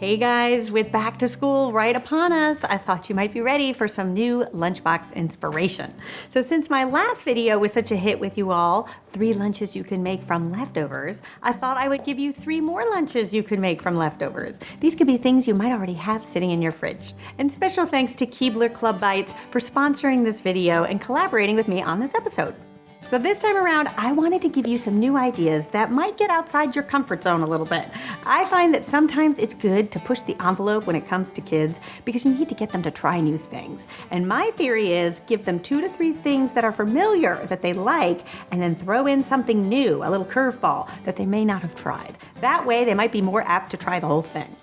Hey guys, with back to school right upon us, I thought you might be ready for some new Lunchbox inspiration. So since my last video was such a hit with you all, 3 lunches you can make from leftovers, I thought I would give you 3 more lunches you can make from leftovers. These could be things you might already have sitting in your fridge. And special thanks to Keebler Club Bites for sponsoring this video and collaborating with me on this episode. So this time around, I wanted to give you some new ideas that might get outside your comfort zone a little bit. I find that sometimes it's good to push the envelope when it comes to kids because you need to get them to try new things. And my theory is give them 2 to 3 things that are familiar that they like and then throw in something new, a little curveball that they may not have tried. That way they might be more apt to try the whole thing.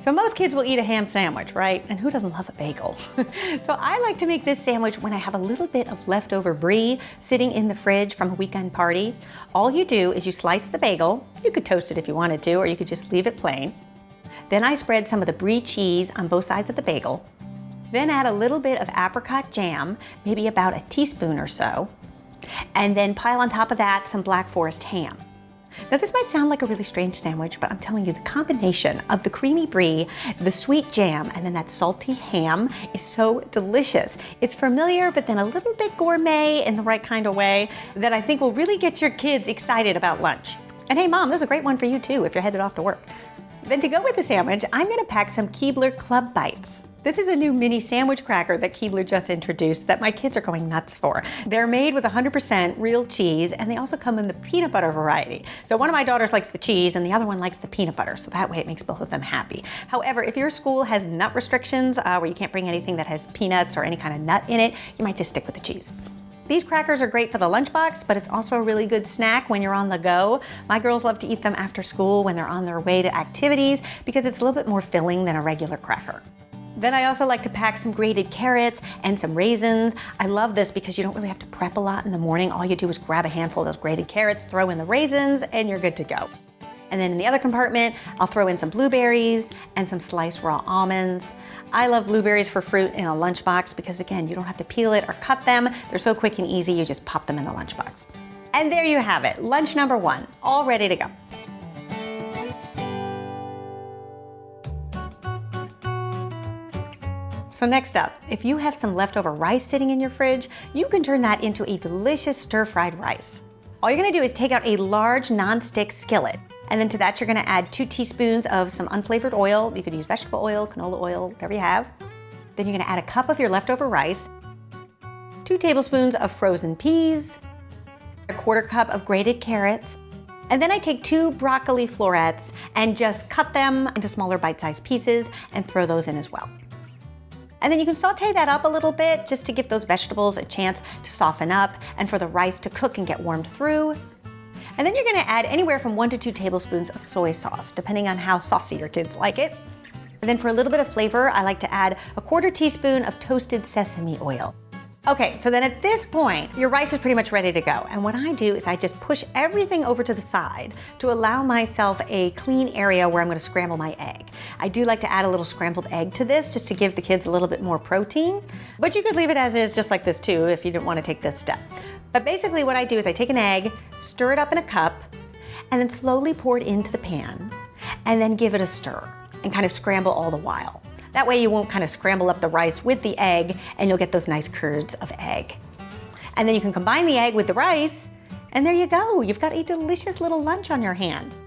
So most kids will eat a ham sandwich, right? And who doesn't love a bagel? So I like to make this sandwich when I have a little bit of leftover brie sitting in the fridge from a weekend party. All you do is you slice the bagel. You could toast it if you wanted to, or you could just leave it plain. Then I spread some of the brie cheese on both sides of the bagel. Then add a little bit of apricot jam, maybe about a teaspoon or so. And then pile on top of that some Black Forest ham. Now this might sound like a really strange sandwich, but I'm telling you the combination of the creamy brie, the sweet jam, and then that salty ham is so delicious. It's familiar, but then a little bit gourmet in the right kind of way that I think will really get your kids excited about lunch. And hey mom, this is a great one for you too if you're headed off to work. Then to go with the sandwich, I'm gonna pack some Keebler Club Bites. This is a new mini sandwich cracker that Keebler just introduced that my kids are going nuts for. They're made with 100% real cheese, and they also come in the peanut butter variety. So one of my daughters likes the cheese and the other one likes the peanut butter, so that way it makes both of them happy. However, if your school has nut restrictions where you can't bring anything that has peanuts or any kind of nut in it, you might just stick with the cheese. These crackers are great for the lunchbox, but it's also a really good snack when you're on the go. My girls love to eat them after school when they're on their way to activities because it's a little bit more filling than a regular cracker. Then I also like to pack some grated carrots and some raisins. I love this because you don't really have to prep a lot in the morning. All you do is grab a handful of those grated carrots, throw in the raisins, and you're good to go. And then in the other compartment, I'll throw in some blueberries and some sliced raw almonds. I love blueberries for fruit in a lunchbox because again, you don't have to peel it or cut them. They're so quick and easy, you just pop them in the lunchbox. And there you have it, lunch number 1, all ready to go. So next up, if you have some leftover rice sitting in your fridge, you can turn that into a delicious stir-fried rice. All you're gonna do is take out a large non-stick skillet, and then to that you're gonna add 2 teaspoons of some unflavored oil. You could use vegetable oil, canola oil, whatever you have. Then you're gonna add a cup of your leftover rice, 2 tablespoons of frozen peas, a 1/4 cup of grated carrots, and then I take 2 broccoli florets and just cut them into smaller bite-sized pieces and throw those in as well. And then you can sauté that up a little bit just to give those vegetables a chance to soften up and for the rice to cook and get warmed through. And then you're gonna add anywhere from 1 to 2 tablespoons of soy sauce, depending on how saucy your kids like it. And then for a little bit of flavor, I like to add a 1/4 teaspoon of toasted sesame oil. Okay, so then at this point, your rice is pretty much ready to go. And what I do is I just push everything over to the side to allow myself a clean area where I'm gonna scramble my egg. I do like to add a little scrambled egg to this just to give the kids a little bit more protein, but you could leave it as is just like this too if you didn't wanna take this step. But basically what I do is I take an egg, stir it up in a cup, and then slowly pour it into the pan, and then give it a stir and kind of scramble all the while. That way you won't kind of scramble up the rice with the egg and you'll get those nice curds of egg. And then you can combine the egg with the rice and there you go. You've got a delicious little lunch on your hands.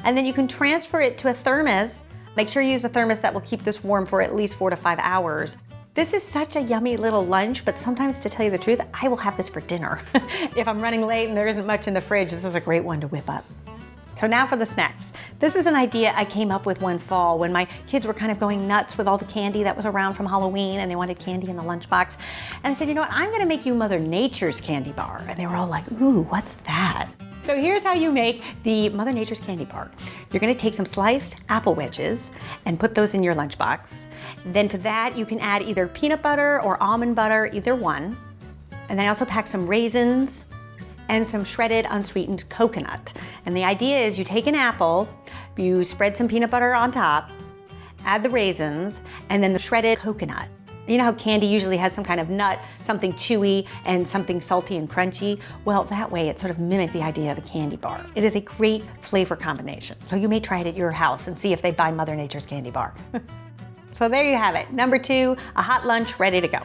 And then you can transfer it to a thermos. Make sure you use a thermos that will keep this warm for at least 4 to 5 hours. This is such a yummy little lunch, but sometimes to tell you the truth, I will have this for dinner. If I'm running late and there isn't much in the fridge, this is a great one to whip up. So now for the snacks. This is an idea I came up with one fall when my kids were kind of going nuts with all the candy that was around from Halloween and they wanted candy in the lunchbox. And I said, you know what, I'm gonna make you Mother Nature's candy bar. And they were all like, ooh, what's that? So here's how you make the Mother Nature's candy bar. You're gonna take some sliced apple wedges and put those in your lunchbox. Then to that, you can add either peanut butter or almond butter, either one. And then I also pack some raisins and some shredded unsweetened coconut. And the idea is you take an apple, you spread some peanut butter on top, add the raisins, and then the shredded coconut. You know how candy usually has some kind of nut, something chewy, and something salty and crunchy? Well, that way it sort of mimics the idea of a candy bar. It is a great flavor combination. So you may try it at your house and see if they buy Mother Nature's candy bar. So there you have it. Number 2, a hot lunch ready to go.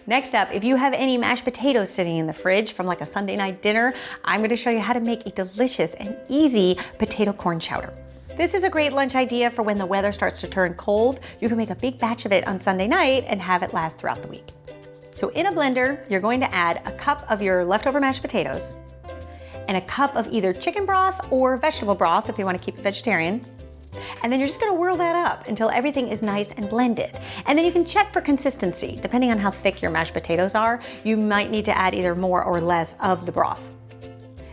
Next up, if you have any mashed potatoes sitting in the fridge from like a Sunday night dinner, I'm going to show you how to make a delicious and easy potato corn chowder. This is a great lunch idea for when the weather starts to turn cold. You can make a big batch of it on Sunday night and have it last throughout the week. So in a blender, you're going to add a cup of your leftover mashed potatoes and a cup of either chicken broth or vegetable broth if you want to keep it vegetarian. And then you're just gonna whirl that up until everything is nice and blended. And then you can check for consistency. Depending on how thick your mashed potatoes are, you might need to add either more or less of the broth.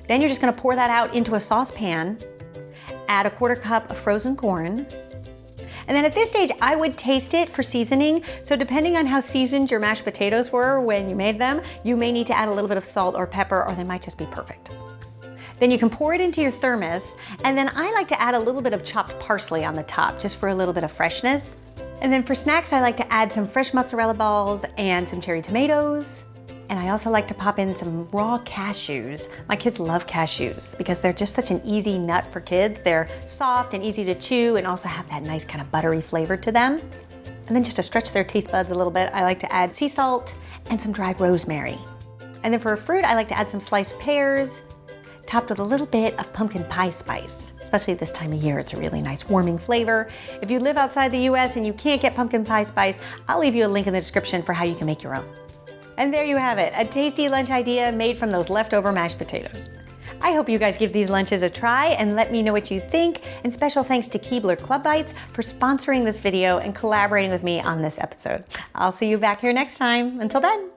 Then you're just gonna pour that out into a saucepan, add a 1/4 cup of frozen corn. And then at this stage, I would taste it for seasoning. So depending on how seasoned your mashed potatoes were when you made them, you may need to add a little bit of salt or pepper, or they might just be perfect. Then you can pour it into your thermos, and then I like to add a little bit of chopped parsley on the top, just for a little bit of freshness. And then for snacks, I like to add some fresh mozzarella balls and some cherry tomatoes. And I also like to pop in some raw cashews. My kids love cashews because they're just such an easy nut for kids. They're soft and easy to chew and also have that nice kind of buttery flavor to them. And then just to stretch their taste buds a little bit, I like to add sea salt and some dried rosemary. And then for a fruit, I like to add some sliced pears, topped with a little bit of pumpkin pie spice. Especially this time of year, it's a really nice warming flavor. If you live outside the US and you can't get pumpkin pie spice, I'll leave you a link in the description for how you can make your own. And there you have it, a tasty lunch idea made from those leftover mashed potatoes. I hope you guys give these lunches a try and let me know what you think. And special thanks to Keebler Club Bites for sponsoring this video and collaborating with me on this episode. I'll see you back here next time. Until then.